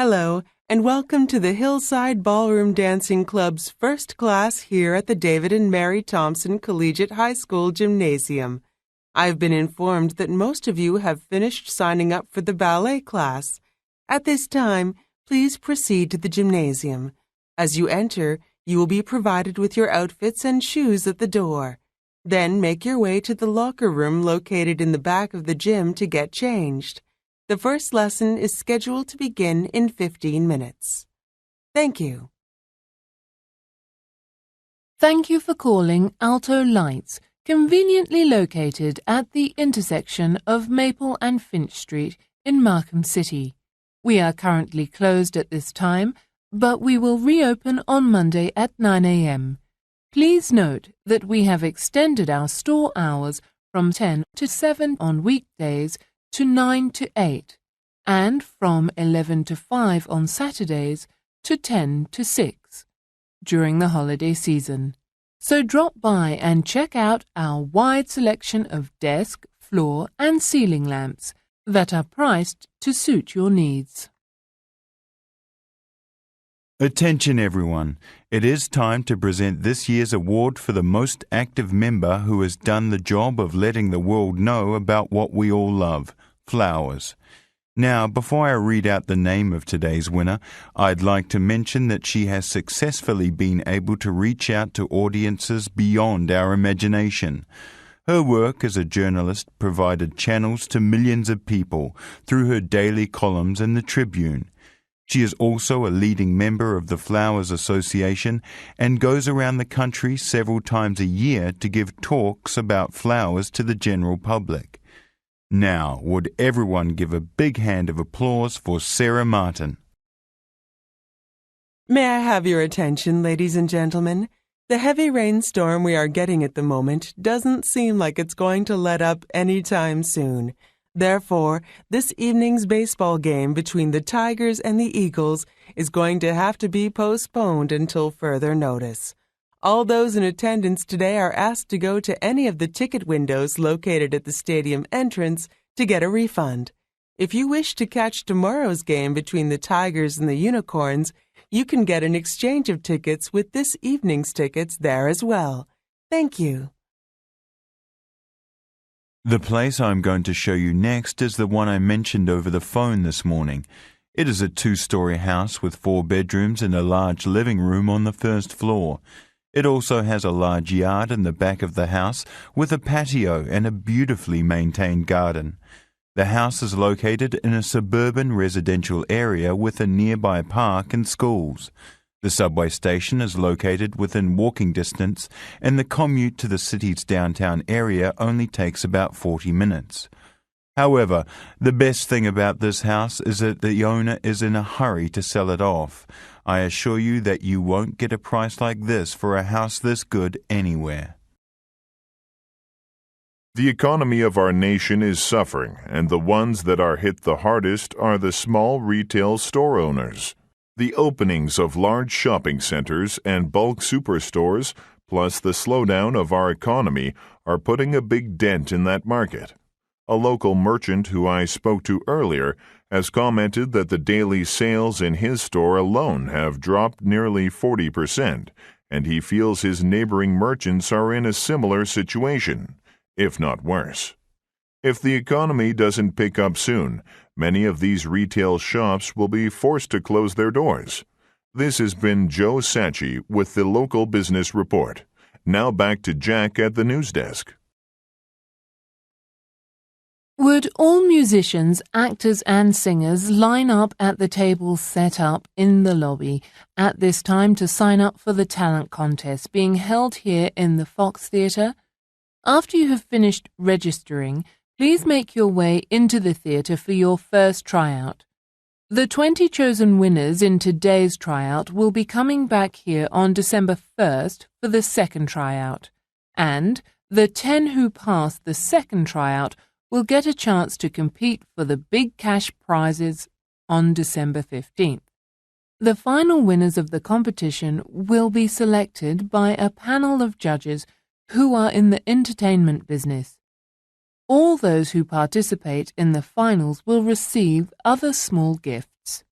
Hello, and welcome to the Hillside Ballroom Dancing Club's first class here at the David and Mary Thompson Collegiate High School Gymnasium. I've been informed that most of you have finished signing up for the ballet class. At this time, please proceed to the gymnasium. As you enter, you will be provided with your outfits and shoes at the door. Then make your way to the locker room located in the back of the gym to get changed. The first lesson is scheduled to begin in 15 minutes. Thank you. Thank you for calling Alto Lights, conveniently located at the intersection of Maple and Finch Street in Markham City. We are currently closed at this time, but we will reopen on Monday at 9 a.m. Please note that we have extended our store hours from 10 to 7 on weekdays to 9 to 8, and from 11 to 5 on Saturdays to 10 to 6 during the holiday season. So drop by and check out our wide selection of desk, floor, and ceiling lamps that are priced to suit your needs. Attention everyone, it is time to present this year's award for the most active member who has done the job of letting the world know about what we all love, flowers. Now, before I read out the name of today's winner, I'd like to mention that she has successfully been able to reach out to audiences beyond our imagination. Her work as a journalist provided channels to millions of people through her daily columns in the Tribune. She is also a leading member of the Flowers Association and goes around the country several times a year to give talks about flowers to the general public. Now, would everyone give a big hand of applause for Sarah Martin? May I have your attention, ladies and gentlemen? The heavy rainstorm we are getting at the moment doesn't seem like it's going to let up anytime soon. Therefore, this evening's baseball game between the Tigers and the Eagles is going to have to be postponed until further notice. All those in attendance today are asked to go to any of the ticket windows located at the stadium entrance to get a refund. If you wish to catch tomorrow's game between the Tigers and the Unicorns, you can get an exchange of tickets with this evening's tickets there as well. Thank you. The place I'm going to show you next is the one I mentioned over the phone this morning. It is a 2-story house with 4 bedrooms and a large living room on the first floor. It also has a large yard in the back of the house with a patio and a beautifully maintained garden. The house is located in a suburban residential area with a nearby park and schools. The subway station is located within walking distance, and the commute to the city's downtown area only takes about 40 minutes. However, the best thing about this house is that the owner is in a hurry to sell it off. I assure you that you won't get a price like this for a house this good anywhere. The economy of our nation is suffering, and the ones that are hit the hardest are the small retail store owners. The openings of large shopping centers and bulk superstores, plus the slowdown of our economy, are putting a big dent in that market. A local merchant who I spoke to earlier has commented that the daily sales in his store alone have dropped nearly 40%, and he feels his neighboring merchants are in a similar situation, if not worse. If the economy doesn't pick up soon, many of these retail shops will be forced to close their doors. This has been Joe Sacchi with the Local Business Report. Now back to Jack at the news desk. Would all musicians, actors and singers line up at the tables set up in the lobby at this time to sign up for the talent contest being held here in the Fox Theatre? After you have finished registering, please make your way into the theatre for your first tryout. The 20 chosen winners in today's tryout will be coming back here on December 1st for the second tryout, and the 10 who passed the second tryout will get a chance to compete for the big cash prizes on December 15th. The final winners of the competition will be selected by a panel of judges who are in the entertainment business. All those who participate in the finals will receive other small gifts.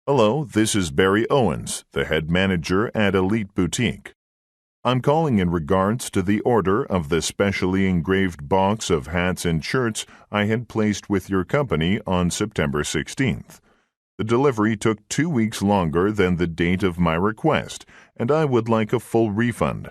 Hello, this is Barry Owens, the head manager at Elite Boutique. I'm calling in regards to the order of the specially engraved box of hats and shirts I had placed with your company on September 16th. The delivery took 2 weeks longer than the date of my request, and I would like a full refund.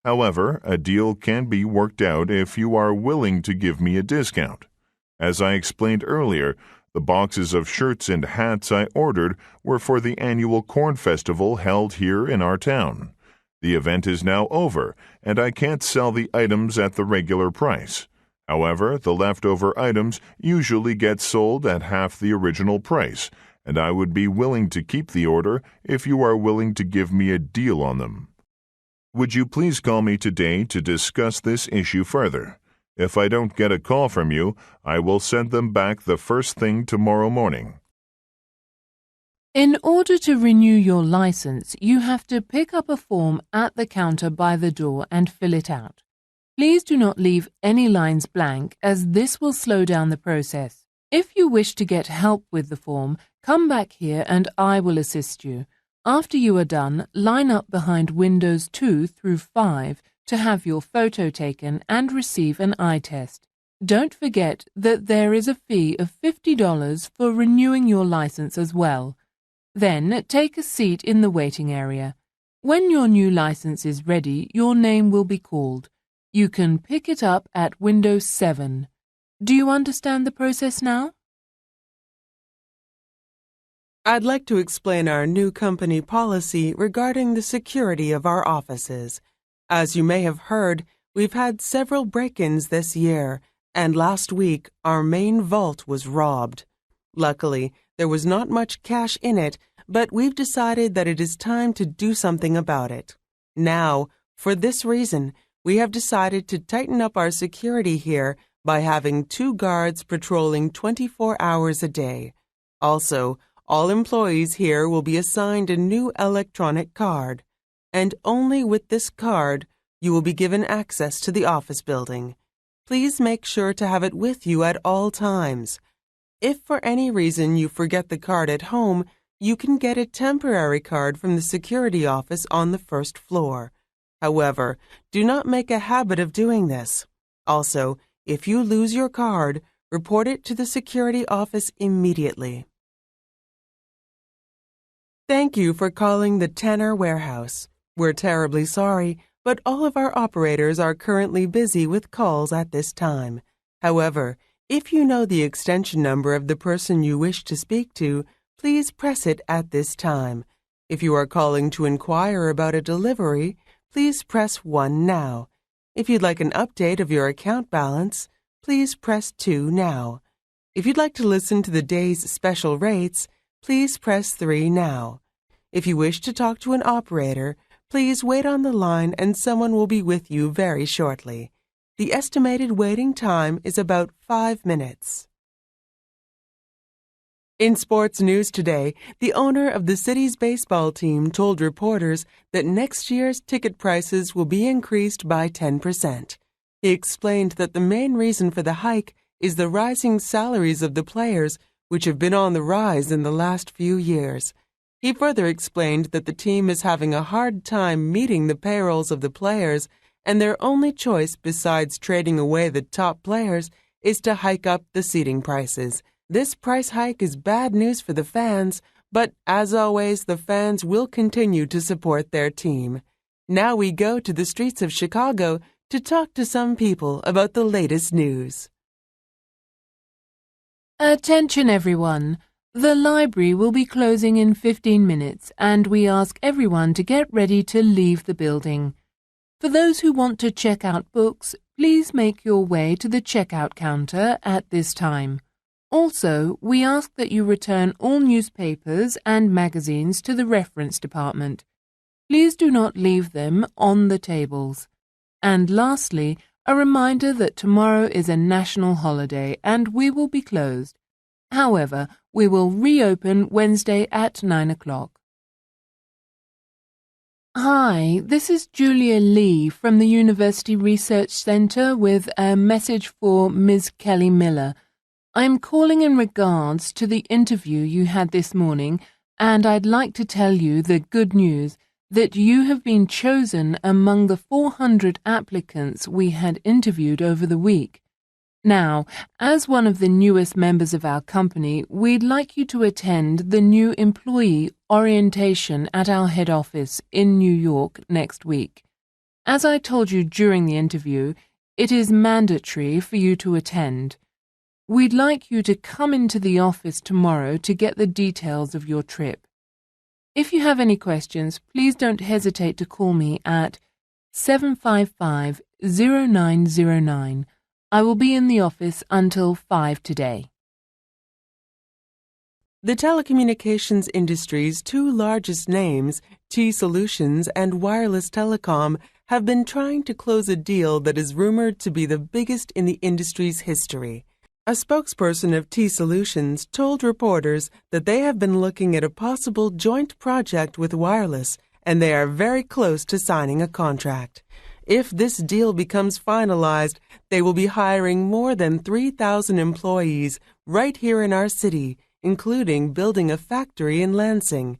However, a deal can be worked out if you are willing to give me a discount. As I explained earlier, the boxes of shirts and hats I ordered were for the annual corn festival held here in our town. The event is now over, and I can't sell the items at the regular price. However, the leftover items usually get sold at half the original price, and I would be willing to keep the order if you are willing to give me a deal on them. Would you please call me today to discuss this issue further? If I don't get a call from you, I will send them back the first thing tomorrow morning. In order to renew your license, you have to pick up a form at the counter by the door and fill it out. Please do not leave any lines blank, as this will slow down the process. If you wish to get help with the form, come back here and I will assist you. After you are done, line up behind windows 2 through 5 to have your photo taken and receive an eye test. Don't forget that there is a fee of $50 for renewing your license as well. Then take a seat in the waiting area. When your new license is ready, your name will be called. You can pick it up at window 7. Do you understand the process now? I'd like to explain our new company policy regarding the security of our offices. As you may have heard, we've had several break-ins this year, and last week our main vault was robbed. Luckily, there was not much cash in it, but we've decided that it is time to do something about it. Now, for this reason, we have decided to tighten up our security here by having 2 guards patrolling 24 hours a day. Also, all employees here will be assigned a new electronic card, and only with this card you will be given access to the office building. Please make sure to have it with you at all times. If for any reason you forget the card at home, you can get a temporary card from the security office on the first floor. However, do not make a habit of doing this. Also, if you lose your card, report it to the security office immediately. Thank you for calling the Tanner Warehouse. We're terribly sorry, but all of our operators are currently busy with calls at this time. However, if you know the extension number of the person you wish to speak to, please press it at this time. If you are calling to inquire about a delivery, please press 1 now. If you'd like an update of your account balance, please press 2 now. If you'd like to listen to the day's special rates, please press 3 now. If you wish to talk to an operator, please wait on the line and someone will be with you very shortly. The estimated waiting time is about 5 minutes. In sports news today, the owner of the city's baseball team told reporters that next year's ticket prices will be increased by 10%. He explained that the main reason for the hike is the rising salaries of the players, which have been on the rise in the last few years. He further explained that the team is having a hard time meeting the payrolls of the players, and their only choice besides trading away the top players is to hike up the seating prices. This price hike is bad news for the fans, but as always, the fans will continue to support their team. Now we go to the streets of Chicago to talk to some people about the latest news. Attention everyone! The library will be closing in 15 minutes and we ask everyone to get ready to leave the building. For those who want to check out books, please make your way to the checkout counter at this time. Also, we ask that you return all newspapers and magazines to the reference department. Please do not leave them on the tables. And lastly, a reminder that tomorrow is a national holiday and we will be closed. However, we will reopen Wednesday at 9 o'clock. Hi, this is Julia Lee from the University Research Centre with a message for Ms. Kelly Miller. I am calling in regards to the interview you had this morning and I'd like to tell you the good news that you have been chosen among the 400 applicants we had interviewed over the week. Now, as one of the newest members of our company, we'd like you to attend the new employee orientation at our head office in New York next week. As I told you during the interview, it is mandatory for you to attend. We'd like you to come into the office tomorrow to get the details of your trip. If you have any questions, please don't hesitate to call me at 755-0909. I will be in the office until 5 today. The telecommunications industry's two largest names, T Solutions and Wireless Telecom, have been trying to close a deal that is rumored to be the biggest in the industry's history. A spokesperson of T Solutions told reporters that they have been looking at a possible joint project with Wireless, and they are very close to signing a contract. If this deal becomes finalized, they will be hiring more than 3,000 employees right here in our city, including building a factory in Lansing.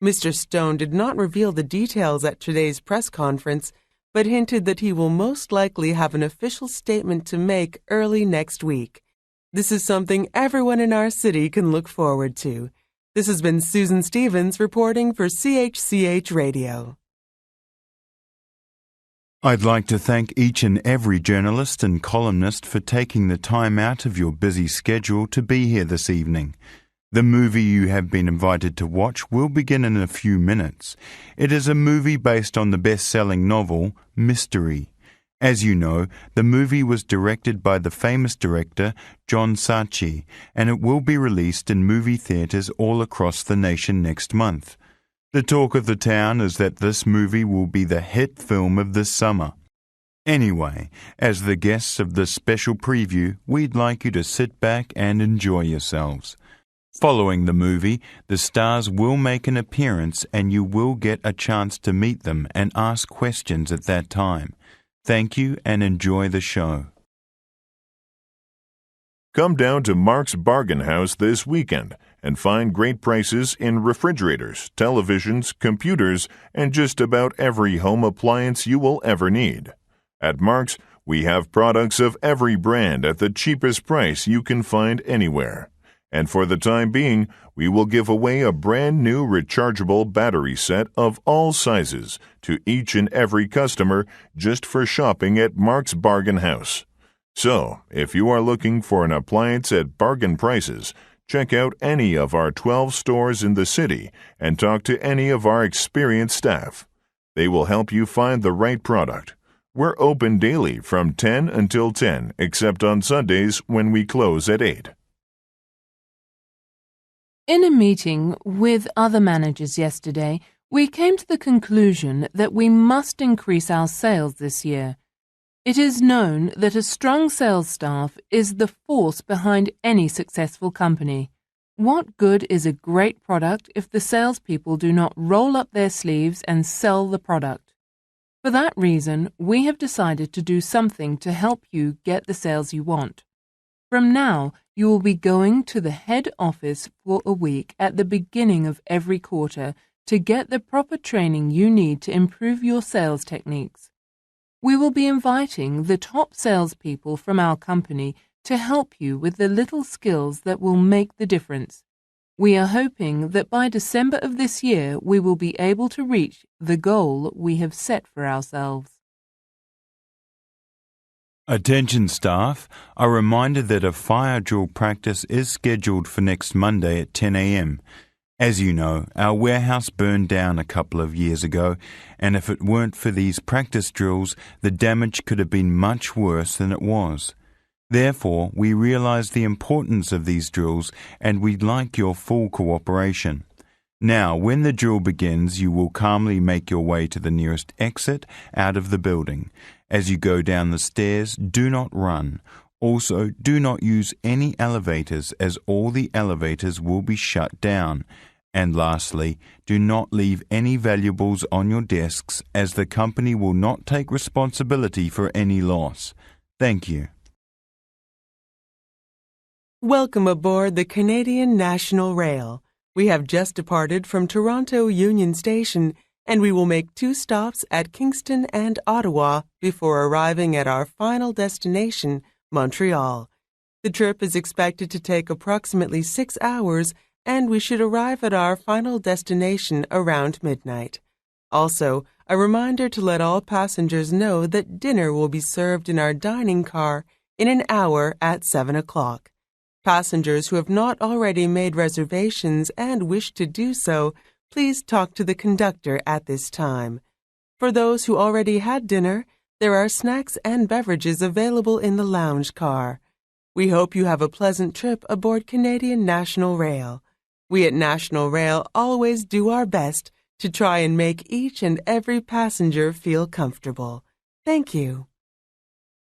Mr. Stone did not reveal the details at today's press conference, but hinted that he will most likely have an official statement to make early next week. This is something everyone in our city can look forward to. This has been Susan Stevens reporting for CHCH Radio. I'd like to thank each and every journalist and columnist for taking the time out of your busy schedule to be here this evening. The movie you have been invited to watch will begin in a few minutes. It is a movie based on the best-selling novel, Mystery. As you know, the movie was directed by the famous director John Saatchi, and it will be released in movie theaters all across the nation next month. The talk of the town is that this movie will be the hit film of this summer. Anyway, as the guests of this special preview, we'd like you to sit back and enjoy yourselves. Following the movie, the stars will make an appearance and you will get a chance to meet them and ask questions at that time. Thank you and enjoy the show. Come down to Mark's Bargain House this weekend and find great prices in refrigerators, televisions, computers, and just about every home appliance you will ever need. At Mark's, we have products of every brand at the cheapest price you can find anywhere. And for the time being, we will give away a brand new rechargeable battery set of all sizes to each and every customer just for shopping at Mark's Bargain House. So, if you are looking for an appliance at bargain prices, check out any of our 12 stores in the city and talk to any of our experienced staff. They will help you find the right product. We're open daily from 10 until 10, except on Sundays when we close at 8. In a meeting with other managers yesterday, we came to the conclusion that we must increase our sales this year. It is known that a strong sales staff is the force behind any successful company. What good is a great product if the salespeople do not roll up their sleeves and sell the product? For that reason, we have decided to do something to help you get the sales you want. From now, you will be going to the head office for a week at the beginning of every quarter to get the proper training you need to improve your sales techniques. We will be inviting the top salespeople from our company to help you with the little skills that will make the difference. We are hoping that by December of this year we will be able to reach the goal we have set for ourselves. Attention staff, a reminder that a fire drill practice is scheduled for next Monday at 10 a.m. As you know, our warehouse burned down a couple of years ago, and if it weren't for these practice drills, the damage could have been much worse than it was. Therefore, we realize the importance of these drills and we'd like your full cooperation. Now, when the drill begins, you will calmly make your way to the nearest exit out of the building. As you go down the stairs, do not run. Also, do not use any elevators as all the elevators will be shut down. And lastly, do not leave any valuables on your desks as the company will not take responsibility for any loss. Thank you. Welcome aboard the Canadian National Rail. We have just departed from Toronto Union Station, and we will make 2 stops at Kingston and Ottawa before arriving at our final destination, Montreal. The trip is expected to take approximately 6 hours, and we should arrive at our final destination around midnight. Also, a reminder to let all passengers know that dinner will be served in our dining car in an hour at 7 o'clock. Passengers who have not already made reservations and wish to do so, please talk to the conductor at this time. For those who already had dinner, there are snacks and beverages available in the lounge car. We hope you have a pleasant trip aboard Canadian National Rail. We at National Rail always do our best to try and make each and every passenger feel comfortable. Thank you.